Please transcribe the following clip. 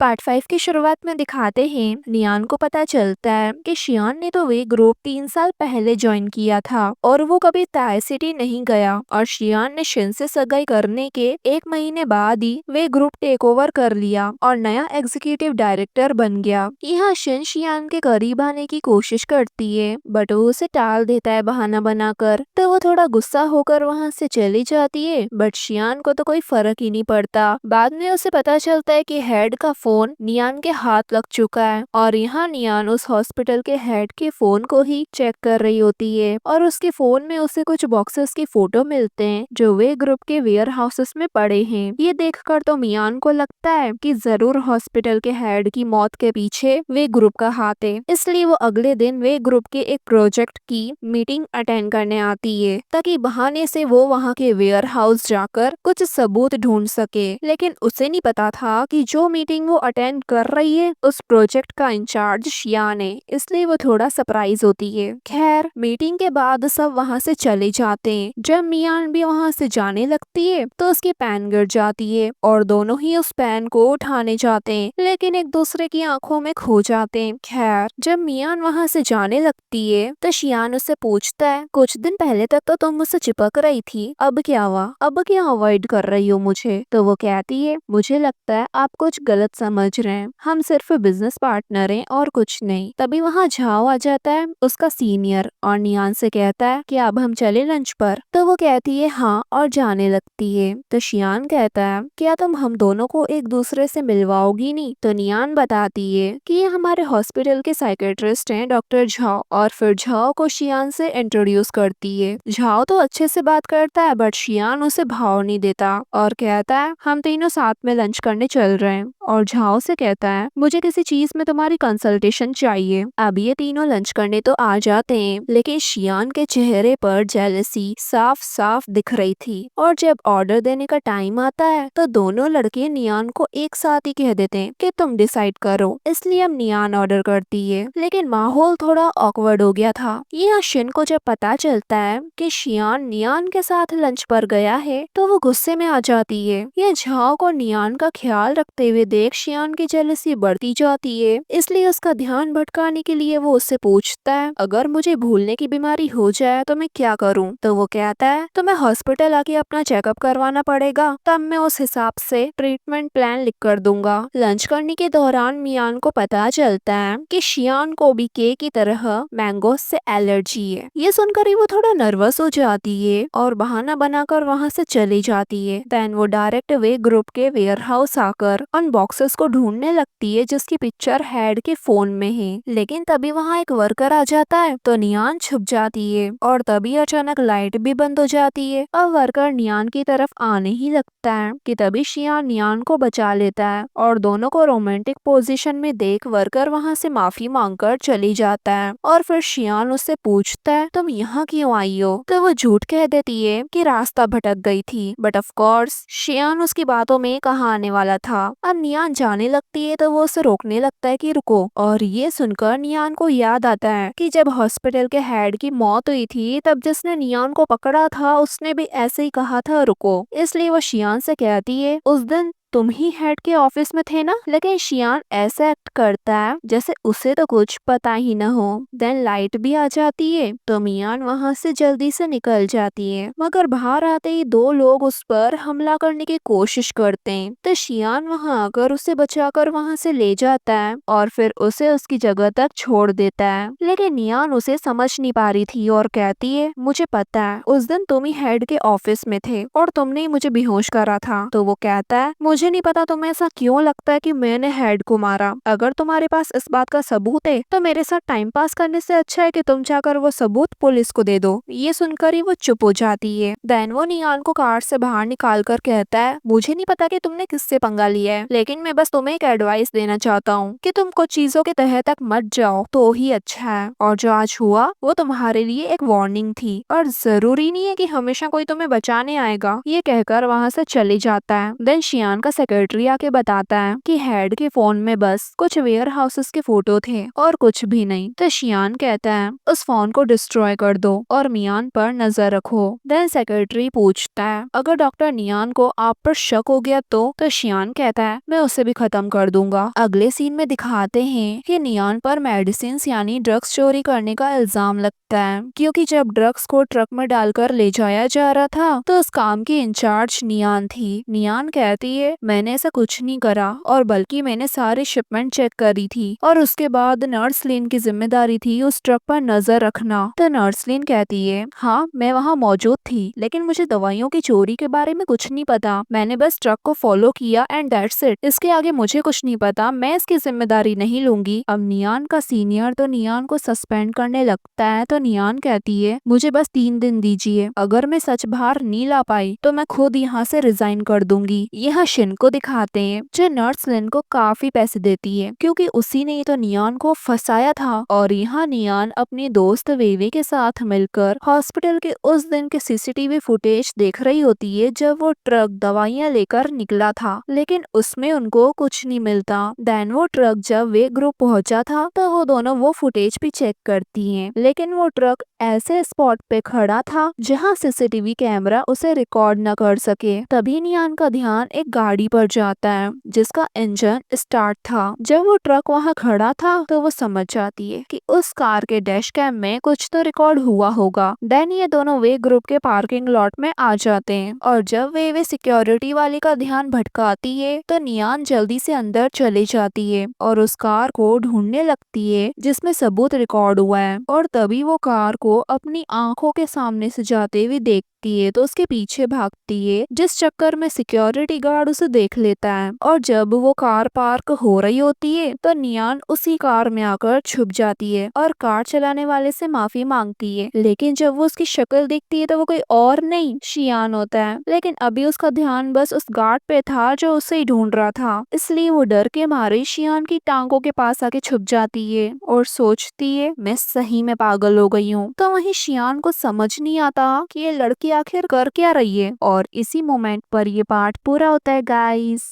Part 5 की शुरुआत में दिखाते हैं नियान को पता चलता है कि शियान ने तो वे ग्रुप 3 साल पहले ज्वाइन किया था और वो कभी ताई सिटी नहीं गया और शियान ने शिन से सगाई करने के 1 महीने बाद ही वे ग्रुप टेक ओवर कर लिया और नया एग्जीक्यूटिव डायरेक्टर बन गया। यहाँ शिन शियान के करीब आने की कोशिश करती है बट वो उसे टाल देता है बहाना बनाकर, तो वो थोड़ा गुस्सा होकर वहाँ से चली जाती है बट शियान को तो कोई फर्क ही नहीं पड़ता। बाद में उसे पता चलता है कि हेड का फोन नियान के हाथ लग चुका है और यहाँ नियान उस हॉस्पिटल के हेड के फोन को ही चेक कर रही होती है और उसके फोन में उसे कुछ बॉक्सेस की फोटो मिलते हैं जो वे ग्रुप के वेयर हाउसेस में पड़े हैं। ये देखकर तो मियान को लगता है कि जरूर हॉस्पिटल के हेड की मौत के पीछे वे ग्रुप का हाथ है, इसलिए वो अगले दिन वे ग्रुप के एक प्रोजेक्ट की मीटिंग अटेंड करने आती है ताकि बहाने से वो वहाँ के वेयर हाउस जाकर कुछ सबूत ढूंढ सके। लेकिन उसे नहीं पता था कि जो मीटिंग वो अटेंड कर रही है उस प्रोजेक्ट का इंचार्ज शियान है, इसलिए वो थोड़ा सरप्राइज होती है। खैर मीटिंग के बाद सब वहाँ से चले जाते हैं। जब मियान भी वहाँ से जाने लगती है तो उसकी पेन गिर जाती है और दोनों ही उस पेन को उठाने जाते हैं लेकिन एक दूसरे की आंखों में खो जाते हैं। खैर जब मियान वहाँ से जाने लगती है तो शियान उससे पूछता है कुछ दिन पहले तक तो तुम मुझसे चिपक रही थी, अब क्या हुआ, अब क्या अवॉइड कर रही हो मुझे? तो वो कहती है मुझे लगता है आप कुछ गलत समझ रहे हैं, हम सिर्फ बिजनेस पार्टनर हैं और कुछ नहीं। तभी वहाँ झाओ आ जाता है उसका सीनियर और नियान से कहता है कि अब हम चले लंच पर? तो वो कहती है हाँ और जाने लगती है। तो शियान कहता है क्या तुम हम दोनों को एक दूसरे से मिलवाओगी नहीं? तो नियान बताती है कि ये हमारे हॉस्पिटल के साइकेट्रिस्ट हैं डॉक्टर झाओ और फिर झाओ को शियान से इंट्रोड्यूस करती है। झाओ तो अच्छे से बात करता है बट शियान उसे भाव नहीं देता और कहता है हम तीनों साथ में लंच करने चल रहे हैं और झाओ से कहता है मुझे किसी चीज में तुम्हारी कंसल्टेशन चाहिए। अब ये तीनों लंच करने तो आ जाते हैं लेकिन शियान के चेहरे पर जेलसी साफ साफ दिख रही थी और जब ऑर्डर देने का टाइम आता है तो दोनों लड़के नियान को एक साथ ही कह देते हैं कि तुम डिसाइड करो, इसलिए अब नियान ऑर्डर करती है। लेकिन माहौल थोड़ा ऑकवर्ड हो गया था। यहाँ शिन को जब पता चलता है कि शियान नियान के साथ लंच पर गया है तो वो गुस्से में आ जाती है। ये झाओ को नियान का ख्याल रखते हुए देख शियान की जेलसी बढ़ती जाती है, इसलिए उसका ध्यान भटकाने के लिए वो उससे पूछता है अगर मुझे भूलने की बीमारी हो जाए तो मैं क्या करूं? तो वो कहता है तुम्हें हॉस्पिटल आके अपना चेकअप करवाना पड़ेगा, तब मैं उस हिसाब से ट्रीटमेंट प्लान लिख कर दूंगा। लंच करने के दौरान मियान को पता चलता है कि शियान को भी केक की तरह मैंगो से एलर्जी है। ये सुनकर ही वो थोड़ा नर्वस हो जाती है और बहाना बनाकर वहाँ से चली जाती है। देन वो डायरेक्ट वे ग्रुप के वेयर हाउस आकर उन बॉक्सेस को ढूंढने लगती है जिसकी पिक्चर हेड के फोन में है। लेकिन तभी वहाँ एक वर्कर आ जाता है तो नियान छुप जाती है और तभी अचानक लाइट भी बंद हो जाती है। अब वर्कर नियान की तरफ आने ही लगता है कि तभी शियान नियान को बचा लेता है और दोनों को रोमांटिक पोजीशन में देख वर्कर वहाँ से माफी मांगकर चली जाता है और फिर शियान उससे पूछता है तुम यहाँ क्यों आई हो? तो वो झूठ कह देती है कि रास्ता भटक गई थी बट ऑफ कोर्स शियान उसकी बातों में कहाँ आने वाला था। अब नियान जाने लगती है तो वो उसे रोकने लगता है कि रुको, और ये सुनकर नियान को याद आता है कि जब हॉस्पिटल के हेड की मौत हुई थी तब जिसने नियान को पकड़ा था उसने भी ऐसे ही कहा था रुको, इसलिए वो शियान से कहती है उस दिन तुम ही हेड के ऑफिस में थे ना? लेकिन शियान ऐसा एक्ट करता है जैसे उसे तो कुछ पता ही न हो। देन लाइट भी आ जाती है तो मियान वहाँ से जल्दी से निकल जाती है मगर बाहर आते ही दो लोग उस पर हमला करने की कोशिश करते हैं तो शियान वहाँ आकर उसे बचाकर वहाँ से ले जाता है और फिर उसे उसकी जगह तक छोड़ देता है। लेकिन मियान उसे समझ नहीं पा रही थी और कहती है मुझे पता है उस दिन तुम ही हेड के ऑफिस में थे और तुमने ही मुझे बेहोश करा था। तो वो कहता है मुझे नहीं पता तुम्हें ऐसा क्यों लगता है कि मैंने हेड को मारा, अगर तुम्हारे पास इस बात का सबूत है तो मेरे साथ टाइम पास करने से अच्छा है कि तुम जाकर वो सबूत पुलिस को दे दो। ये सुनकर ही वो चुप हो जाती है। देन वो नियान को कार से बाहर निकाल कर कहता है मुझे नहीं पता कि तुमने किससे पंगा लिया है, लेकिन मैं बस तुम्हें एक एडवाइस देना चाहता हूँ कि तुम कुछ चीजों के तह तक मत जाओ तो ही अच्छा है, और जो आज हुआ वो तुम्हारे लिए एक वार्निंग थी और जरूरी नहीं है कि हमेशा कोई तुम्हें बचाने आएगा। ये कहकर वहाँ से चले जाता है। देन शियान का का सेक्रेटरी आके बताता है कि हेड के फोन में बस कुछ वेयर हाउसेस के फोटो थे और कुछ भी नहीं। तो शियान कहता है उस फोन को डिस्ट्रॉय कर दो और मियान पर नजर रखो। देन सेक्रेटरी पूछता है अगर डॉक्टर नियान को आप पर शक हो गया तो शियान कहता है मैं उसे भी खत्म कर दूंगा। अगले सीन में दिखाते हैं कि नियान पर मेडिसिन यानी ड्रग्स चोरी करने का इल्जाम लगता है, क्योंकि जब ड्रग्स को ट्रक में डालकर ले जाया जा रहा था तो उस काम की इंचार्ज नियान थी। नियान कहती है मैंने ऐसा कुछ नहीं करा और बल्कि मैंने सारी शिपमेंट चेक करी थी और उसके बाद नर्स लिन की जिम्मेदारी थी उस ट्रक पर नजर रखना। तो नर्स लिन कहती है हाँ मैं वहाँ मौजूद थी, लेकिन मुझे दवाइयों की चोरी के बारे में कुछ नहीं पता। मैंने बस ट्रक को फॉलो किया एंड दैट्स इट। इसके आगे मुझे कुछ नहीं पता, मैं इसकी जिम्मेदारी नहीं लूंगी। अब नियान का सीनियर तो नियान को सस्पेंड करने लगता है। तो नियान कहती है मुझे बस 3 दिन दीजिए, अगर मैं सच बाहर नहीं ला पाई तो मैं खुद यहाँ से रिजाइन कर दूंगी। यहाँ शिन को दिखाते हैं जो नर्स लिन को काफी पैसे देती है, क्योंकि उसी ने तो नियान को फंसाया था। और यहाँ नियान अपनी दोस्त वेवे के साथ मिलकर हॉस्पिटल के उस दिन के सीसीटीवी फुटेज देख रही होती है जब वो ट्रक दवाइयाँ लेकर निकला था, लेकिन उसमें उनको कुछ नहीं मिलता। देन वो ट्रक जब वे ग्रुप पहुंचा था तो वो दोनों वो फुटेज भी चेक करती हैं, लेकिन वो ट्रक ऐसे स्पॉट पे खड़ा था जहां सीसीटीवी कैमरा उसे रिकॉर्ड न कर सके। तभी नियान का ध्यान एक गाड़ी पर जाता है जिसका इंजन स्टार्ट था। जब वो ट्रक वहां खड़ा था तो वो समझ जाती है कि उस कार के डैश कैम में कुछ तो रिकॉर्ड हुआ होगा। देन ये दोनों वे ग्रुप के पार्किंग लॉट में आ जाते हैं और जब वे सिक्योरिटी वाले का ध्यान भटकाती है तो नियान जल्दी से अंदर चले जाती है और उस कार को ढूंढने लगती है जिसमें सबूत रिकॉर्ड हुआ है। और तभी वो कार को अपनी आंखों के सामने से जाते हुए देखती है तो उसके पीछे भागती है, जिस चक्कर में सिक्योरिटी गार्ड उसे देख लेता है। और जब वो कार पार्क हो रही होती है तो नियान उसी कार में आकर छुप जाती है और कार चलाने वाले से माफी मांगती है। लेकिन जब वो उसकी शक्ल देखती है तो वो कोई और नहीं शियान होता है, लेकिन अभी उसका ध्यान बस उस गार्ड पे था जो उसे ही ढूंढ रहा था। इसलिए वो डर के मारे शियान की टांगों के पास आके छुप जाती है और सोचती है मैं सही में पागल हो गई हूँ। तो वहीं शियान को समझ नहीं आता कि ये लड़की आखिर कर क्या रही है। और इसी मोमेंट पर ये पार्ट पूरा होता है गाइस।